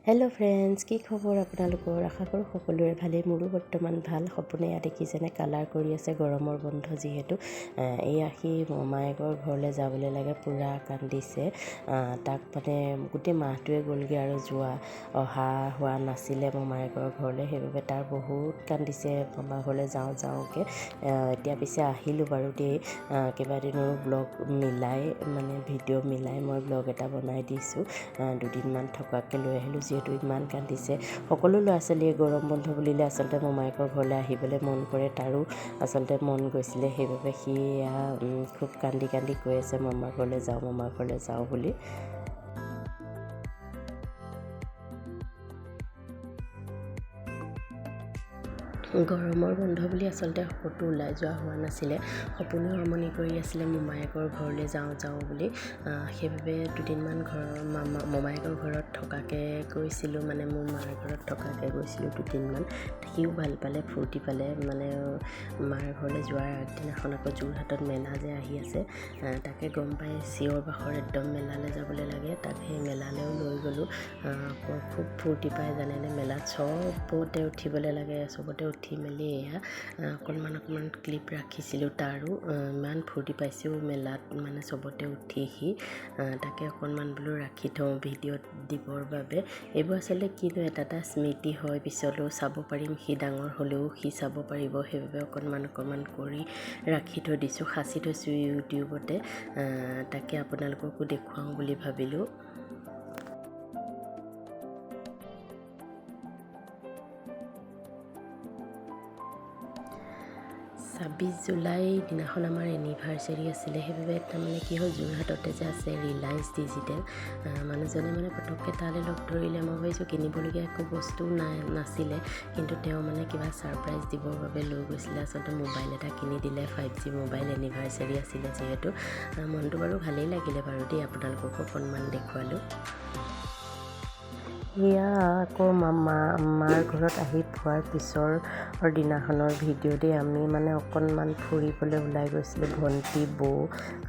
Hello' friends, কি খবৰ আপোনালোকৰ? আশা কৰোঁ সকলোৰে ভালেই। মোৰো বৰ্তমান ভাল। সপোনে এয়া দেখিছেনে কালাৰ কৰি আছে, গৰমৰ বন্ধ যিহেতু। এয়া সি মোমায়েকৰ ঘৰলৈ যাবলৈ লাগে, পূৰা কান্দিছে। তাক মানে গোটেই মাহটোৱে গ'লগৈ আৰু অহা হোৱা নাছিলে মোমায়েকৰ ঘৰলৈ, সেইবাবে তাৰ বহুত কান্দিছে মামাৰ ঘৰলৈ যাওঁকৈ। এতিয়া পিছে আহিলোঁ বাৰু দেই। কেইবাদিনৰো ব্লগ মিলাই মানে ভিডিঅ' মিলাই মই ব্লগ এটা বনাই দিছোঁ। দুদিনমান থকাকৈ লৈ আহিলোঁ যিহেতু ইমান কান্দিছে। সকলো ল'ৰা ছোৱালীয়ে গৰম বন্ধ বুলিলে আচলতে মোমায়েকৰ ঘৰলৈ আহিবলৈ মন কৰে, তাৰো আচলতে মন গৈছিলে। সেইবাবে সি খুব কান্দি কৈ আছে মামাৰ ঘৰলৈ যাওঁ বুলি। গৰমৰ বন্ধ বুলি আচলতে ক'তো ওলাই যোৱা হোৱা নাছিলে। সপোনেও আমনি কৰি আছিলে মোমায়েকৰ ঘৰলৈ যাওঁ বুলি। সেইবাবে দুদিনমান মোমায়েকৰ ঘৰত থকাকৈ গৈছিলোঁ, মানে মোৰ মাৰ ঘৰত থকাকৈ গৈছিলোঁ দুদিনমান। সিও ভাল পালে, ফূৰ্তি পালে। মানে মাৰ ঘৰলৈ যোৱাৰ আগদিনাখন আকৌ যোৰহাটত মেলা যে আহি আছে, তাকে গম পাই চিঞৰ বাখৰ একদম মেলালৈ যাবলৈ লাগে। তাক সেই মেলালৈও লৈ গ'লোঁ। খুব ফূৰ্তি পায় জানেনে, মেলাত চবতে উঠিবলৈ লাগে। চবতে উঠি মেলি এয়া অকণমান ক্লিপ ৰাখিছিলোঁ তাৰো। ইমান ফূৰ্তি পাইছোঁ মেলাত, মানে চবতে উঠি সি। তাকে অকণমান বোলো ৰাখি থওঁ ভিডিঅ'ত দিবৰ বাবে। এইবোৰ আচলতে কিনো এটা স্মৃতি হয়, পিছলৈও চাব পাৰিম। সি ডাঙৰ হ'লেও সি চাব পাৰিব, সেইবাবে অকণমান কৰি ৰাখি থৈ দিছোঁ, সাঁচি থৈছোঁ ইউটিউবতে। তাকে আপোনালোককো দেখুৱাওঁ বুলি ভাবিলোঁ। 26 জুলাই দিনাখন আমাৰ এনিভাৰ্চেৰী আছিলে। সেইবাবে তাৰমানে কি হ'ল, যোৰহাটতে যে আছে ৰিলায়েন্স ডিজিটেল, মানুহজনে মানে পটককৈ তালৈ লগ ধৰিলে। মই ভাবিছোঁ কিনিবলগীয়া একো বস্তু নাছিলে, কিন্তু তেওঁ মানে কিবা ছাৰপ্ৰাইজ দিবৰ বাবে লৈ গৈছিলে। আচলতে মোবাইল এটা কিনি দিলে, 5G মোবাইল। এনিভাৰ্চেৰী আছিলে যিহেতু। মনটো বাৰু ভালেই লাগিলে বাৰু দেই, আপোনালোককো অকণমান দেখুৱালোঁ। এয়া আকৌ মাৰ ঘৰত আহি পোৱাৰ পিছৰ দিনাখনৰ ভিডিঅ' দেই। আমি মানে অকণমান ফুৰিবলৈ ওলাই গৈছিলোঁ, ভণ্টি, বৌ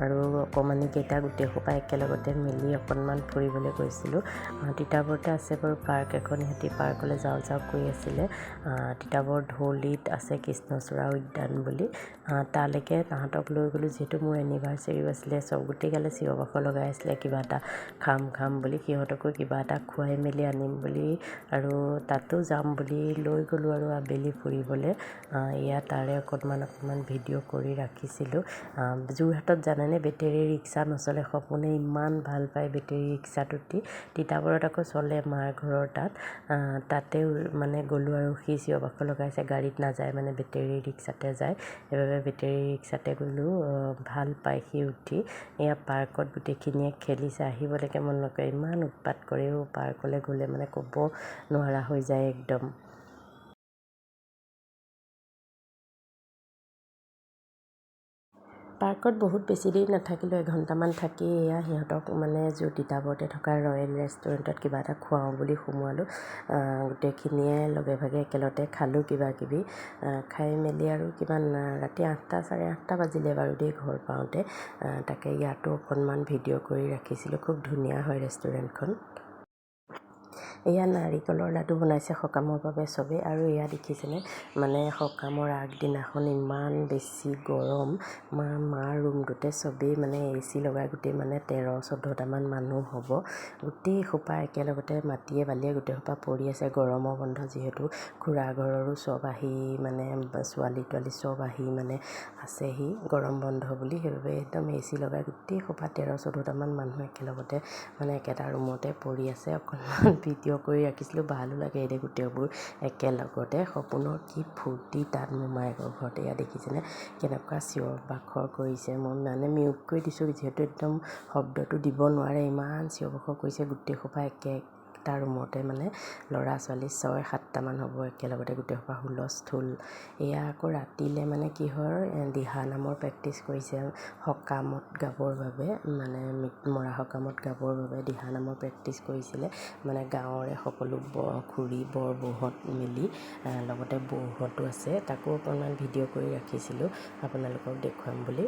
আৰু অকণমানিকেইটা গোটেইসোপা একেলগতে মিলি অকণমান ফুৰিবলৈ গৈছিলোঁ। তিতাবৰতে আছে বাৰু পাৰ্ক এখন, সিহঁতি পাৰ্কলৈ যাওঁ কৰি আছিলে। তিতাবৰ ঢৌলিত আছে কৃষ্ণচূড়া উদ্যান বুলি, তালৈকে তাহাঁতক লৈ গ'লোঁ। যিহেতু মোৰ এনিভাৰ্চেৰীও আছিলে, গোটেইগালে চিঞৰ বাখৰ লগাই আছিলে কিবা এটা খাম বুলি। সিহঁতকো কিবা এটা খুৱাই মেলি আনিম বুলি আৰু তাতো যাম বুলি লৈ গ'লোঁ আৰু আবেলি ফুৰিবলৈ। এয়া তাৰে অকণমান ভিডিঅ' কৰি ৰাখিছিলোঁ। যোৰহাটত জানেনে বেটেৰী ৰিক্সা নচলে। সপোনে ইমান ভাল পায় বেটেৰী ৰিক্সাত উঠি। তিতাবৰত আকৌ চলে মাৰ ঘৰৰ তাতেও মানে গ'লোঁ আৰু সি চিঞৰ বাখৰ লগাইছে, গাড়ীত নাযায় মানে বেটেৰী ৰিক্সাতে যায়। সেইবাবে বেটেৰী ৰিক্সাতে গ'লোঁ। ভাল পায় সি উঠি। এয়া পাৰ্কত গোটেইখিনিয়ে খেলিছে, আহিবলৈকে মন নকৰে, ইমান উৎপাত কৰেও। পাৰ্কলৈ গ'লে মানে ক'ব নোৱাৰা হৈ যায় একদম। পাৰ্কত বহুত বেছি দেৰি নাথাকিলোঁ, এঘণ্টামান থাকি এয়া সিহঁতক মানে তিতাবৰতে থকা ৰয়েল ৰেষ্টুৰেণ্টত কিবা এটা খুৱাওঁ বুলি সোমোৱালোঁ। গোটেইখিনিয়ে লগে ভাগে একেলগতে খালোঁ কিবাকিবি। খাই মেলি আৰু কিমান ৰাতি 8টা, চাৰে 8টা বাজিলে বাৰু দেই ঘৰ পাওঁতে। তাকে ইয়াতো অকণমান ভিডিঅ' কৰি ৰাখিছিলোঁ। খুব ধুনীয়া হয় ৰেষ্টুৰেণ্টখন। এয়া নাৰিকলৰ লাডু বনাইছে সকামৰ বাবে চবেই। আৰু এয়া দেখিছেনে, মানে সকামৰ আগদিনাখন ইমান বেছি গৰম। মাৰ ৰুমটোতে চবেই মানে AC লগাই গোটেই মানে 13-14টামান মানুহ হ'ব। গোটেই সোপা একেলগতে মাটিয়ে বালিয়ে গোটেইসোপা পৰি আছে। গৰমৰ বন্ধ যিহেতু, খুৰা ঘৰৰো চব আহি মানে ছোৱালী তোৱালী চব আহি মানে আছেহি গৰম বন্ধ বুলি। সেইবাবে একদম AC লগাই গোটেই সোপা 13-14টামান মানুহ একেলগতে মানে একেটা ৰুমতে পৰি আছে। অকণমান ভিডিঅ' কৰি ৰাখিছিলোঁ, ভালো লাগে এতিয়া গোটেইবোৰ একেলগতে। সপোনৰ কি ফূৰ্তি তাত মোমায়েকৰ ঘৰত। এয়া দেখিছেনে কেনেকুৱা চিঞৰ বাখৰ কৰিছে। মই মানে মিউট কৰি দিছোঁ, যিহেতু একদম শব্দটো দিব নোৱাৰে, ইমান চিঞৰ বাখৰ কৰিছে। গোটেই সোপা একেটা ৰুমতে মানে ল'ৰা ছোৱালী 6-7টামান হ'ব একেলগতে গোটেইসোপা হুলস্থুল। এয়া আকৌ ৰাতিলৈ মানে কি হয়, দিহানামৰ প্ৰেক্টিচ কৰিছে সকামত গাবৰ বাবে, মানে মৰা সকামত গাবৰ বাবে দিহানামৰ প্ৰেক্টিচ কৰিছিলে। মানে গাঁৱৰে সকলো খুৰী বৰ বৌহঁত মিলি, লগতে বৌহঁতো আছে। তাকো অকণমান ভিডিঅ' কৰি ৰাখিছিলোঁ আপোনালোকক দেখুৱাম বুলি।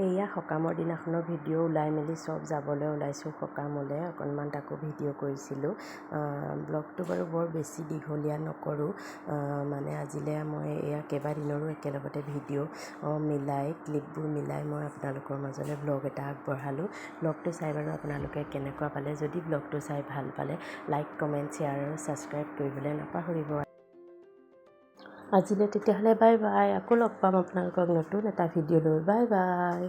এয়া সকামৰ দিনাখনৰ ভিডিঅ' ওলাই মেলি চব যাবলৈ ওলাইছোঁ সকামলৈ, অকণমান তাকো ভিডিঅ' কৰিছিলোঁ। ব্লগটো বাৰু বৰ বেছি দীঘলীয়া নকৰোঁ, মানে আজিলৈ মই এয়া কেইবাদিনৰো একেলগতে ভিডিঅ' মিলাই ক্লিপবোৰ মিলাই মই আপোনালোকৰ মাজলৈ ব্লগ এটা আগবঢ়ালোঁ। ব্লগটো চাই বাৰু আপোনালোকে কেনেকুৱা পালে, যদি ব্লগটো চাই ভাল পালে লাইক কমেণ্ট শ্বেয়াৰ আৰু ছাবস্ক্ৰাইব কৰিবলৈ নাপাহৰিব। আজিলৈ তেতিয়াহ'লে বাই বাই, আকৌ লগ পাম আপোনালোকক নতুন এটা ভিডিঅ' লৈ। Bye bye.